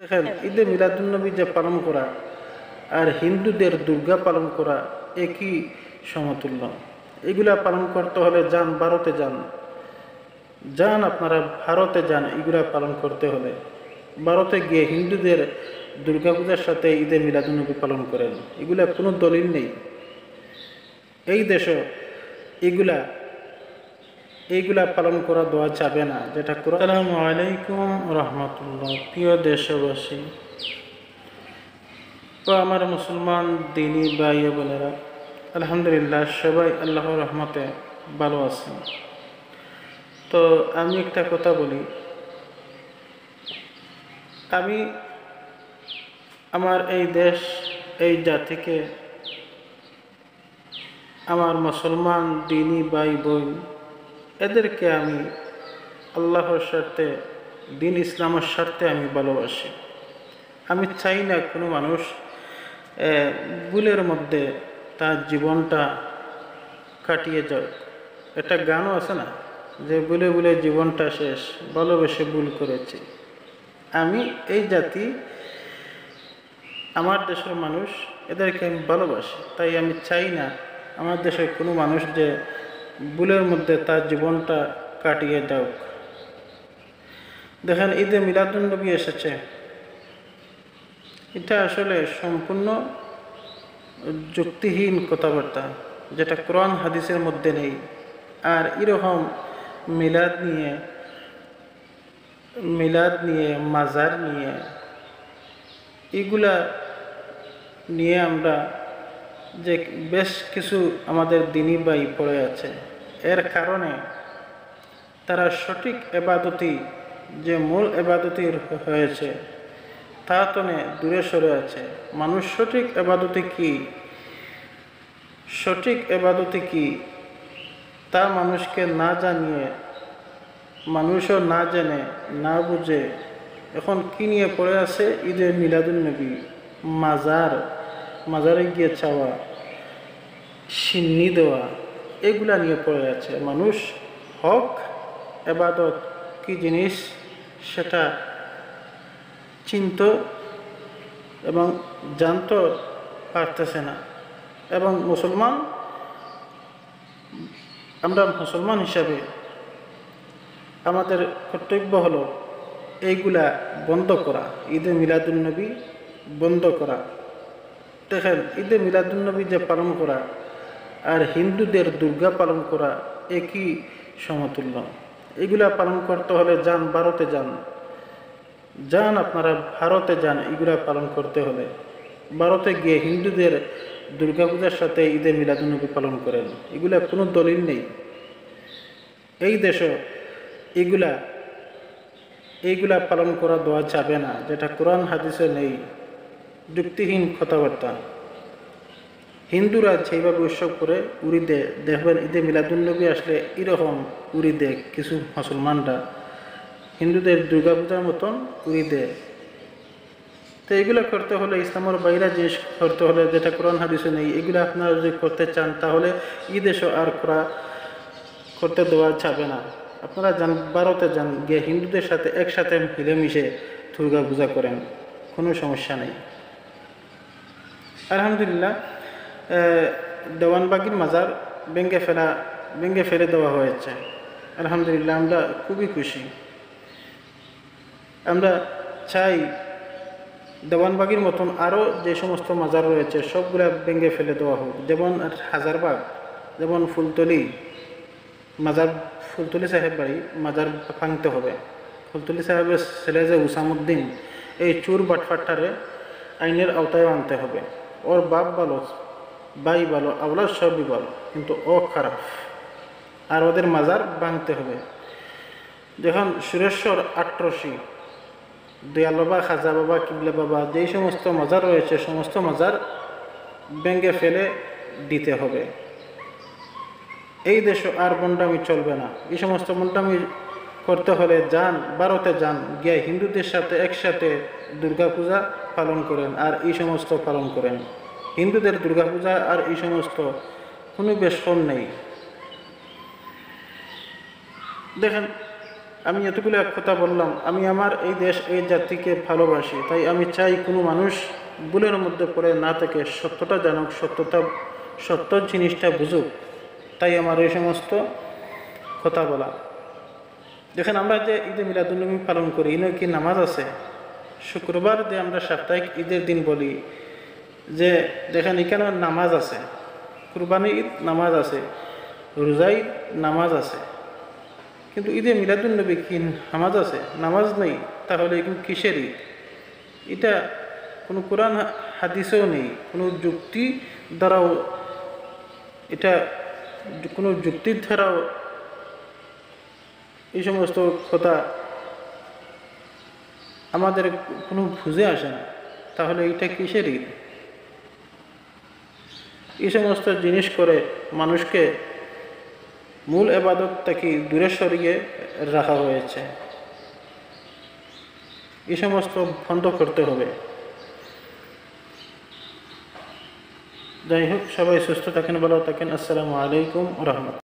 দেখেন, ঈদে মিলাদুন্নবী যে পালন করা আর হিন্দুদের দুর্গা পালন করা একই সমতুল্য। এগুলা পালন করতে হলে যান ভারতে যান, আপনারা ভারতে যান। এগুলা পালন করতে হলে ভারতে গিয়ে হিন্দুদের দুর্গাপূজার সাথে ঈদে মিলাদুন্নবী পালন করেন। এগুলা কোনো দলিল নেই এই দেশে। এগুলা এইগুলা পালন করা দেওয়া যাবে না, যেটা করে। আসসালামু আলাইকুম রহমতুল্লাহ। প্রিয় দেশবাসী ও আমার মুসলমান দিনী ভাই বোনেরা, আলহামদুলিল্লাহ সবাই আল্লাহর রহমতে ভালো আছেন। তো আমি একটা কথা বলি, আমি আমার এই দেশ, এই জাতিকে, আমার মুসলমান দিনী ভাই বোন, এদেরকে আমি আল্লাহর স্বার্থে, দিন ইসলামের স্বার্থে আমি ভালোবাসি। আমি চাই না কোনো মানুষ ভুলের মধ্যে তার জীবনটা কাটিয়ে যাক। একটা গানও আছে না, যে ভুলে ভুলে জীবনটা শেষ, ভালোবেসে ভুল করেছি। আমি এই জাতি, আমার দেশের মানুষ, এদেরকে আমি ভালোবাসি। তাই আমি চাই না আমার দেশের কোনো মানুষ যে ভুলের মধ্যে তার জীবনটা কাটিয়ে যাক। দেখেন, ঈদে মিলাদুন্নবী এসেছে, এটা আসলে সম্পূর্ণ যুক্তিহীন কথাবার্তা, যেটা কোরআন হাদিসের মধ্যে নেই। আর এরকম মিলাদ নিয়ে মাজার নিয়ে, এগুলা নিয়ে আমরা যে বেশ কিছু আমাদের দিনী ভাই পড়ে আছে, এর কারণে তারা সঠিক এবাদতি, যে মূল এবাদতি হয়েছে, তা তো দূরে সরে আছে। মানুষ সঠিক এবাদতি কি তা মানুষকে না জানিয়ে, মানুষও না জেনে না বুঝে এখন কি নিয়ে পড়ে আছে? ঈদে মিলাদুন্নবী, মাজারে গিয়ে চাওয়া, সিন্নি দেওয়া, এগুলা নিয়ে পড়ে আছে মানুষ। হক এবাদত কি জিনিস সেটা চিনতে এবং জানতে পারতেছে না। এবং আমরা মুসলমান হিসাবে আমাদের কর্তব্য হলো এইগুলা বন্ধ করা, ঈদে মিলাদুন্নবী বন্ধ করা। দেখেন, ঈদে মিলাদুন্নবী যে পালন করা আর হিন্দুদের দুর্গা পালন করা একই সমতুল্য। এগুলা পালন করতে হলে যান ভারতে যান, আপনারা ভারতে যান। এগুলা পালন করতে হলে ভারতে গিয়ে হিন্দুদের দুর্গাপূজার সাথে ঈদে মিলাদুন্নবী পালন করেন। এগুলা কোনো দলিল নেই এই দেশে। এইগুলা পালন করা দেওয়া যাবে না, যেটা কোরআন হাদিসে নেই। যুক্তিহীন কথাবার্তা। হিন্দুরা যেভাবে উৎসব করে উড়ি দেয়, দেখবেন ঈদে মিলাদুন্নবী আসলে এরকম উড়ি দেয় কিছু মুসলমানরা, হিন্দুদের দুর্গাপূজার মতন উড়ি দেয়। তো এগুলো করতে হলে ইসলামের বাইরে জিনিস করতে হলে, যেটা কোরআন হাদিসে নেই, এগুলো আপনারা যদি করতে চান তাহলে ঈদ এসো আর করতে দেওয়া যাবে না। আপনারা যান ভারতে যান, গিয়ে হিন্দুদের সাথে একসাথে মিলেমিশে দুর্গা পূজা করেন, কোনো সমস্যা নেই। আলহামদুলিল্লাহ, দেওয়ানবাগির মাজার ভেঙে ফেলে দেওয়া হয়েছে। আলহামদুলিল্লাহ, আমরা খুবই খুশি। আমরা চাই দেওয়ানবাগির মতন আরও যে সমস্ত মাজার রয়েছে সবগুলা ভেঙে ফেলে দেওয়া হোক। যেমন হাজারবাগ, যেমন ফুলতলি সাহেব বাড়ি মাজার ভাঙতে হবে। ফুলতলি সাহেবের ছেলে যে উসামুদ্দিন, এই চোর বাটফাট্টারে আইনের আওতায় আনতে হবে। ওর বাপ ভালো, ভাই ভালো, আওলাদ সবই ভালো, কিন্তু ও খারাপ। আর ওদের মাজার ভাঙতে হবে। যখন সুরেশ্বর, আট্রসি, দয়াল বাবা, খাজা বাবা, কিবলা বাবা, যেই সমস্ত মাজার রয়েছে সমস্ত মাজার ভেঙে ফেলে দিতে হবে। এই দেশে আর বন্ডামি চলবে না। এই সমস্ত বন্ডামি করতে হলে যান ভারতে যান, গিয়ে হিন্দুদের সাথে একসাথে দুর্গাপূজা পালন করেন আর এই সমস্ত পালন করেন। হিন্দুদের দুর্গাপূজা আর এই সমস্ত কোনো বেশন নেই। দেখেন, আমি এতগুলো এক কথা বললাম, আমি আমার এই দেশ এই জাতিকে ভালোবাসি, তাই আমি চাই কোনো মানুষ ভুলের মধ্যে পড়ে না থেকে সত্যটা জানুক, সত্য জিনিসটা বুঝুক। তাই আমার এই সমস্ত কথা বলা। দেখেন, আমরা যে ঈদে মিলাদুন্নবী পালন করি, এনে কি নামাজ আছে? শুক্রবার যে আমরা সাপ্তাহিক ঈদের দিন বলি, যে দেখেন এখানে নামাজ আছে, কুরবানি ঈদ নামাজ আছে, রোজা ঈদ নামাজ আছে, কিন্তু ঈদে মিলাদুন্নবী কি নামাজ আছে? নামাজ নেই। তাহলে এগুলো কিসের ঈদ? এটা কোনো কোরআন হাদিসেও নেই, কোনো যুক্তি দ্বারাও, এটা কোনো যুক্তির দ্বারাও এই সমস্ত কথা আমাদের কোনো বুঝে আসে না। তাহলে এইটা কিসের ঈদ? এই সমস্ত জিনিস করে মানুষকে মূল ইবাদত থেকে দূরে সরিয়ে রাখা হয়েছে। এই সমস্ত বন্ধ করতে হবে। যাই হোক, সবাই সুস্থ থাকেন, ভালো থাকেন। আসসালামু আলাইকুম ওয়া রাহমাতুল্লাহ।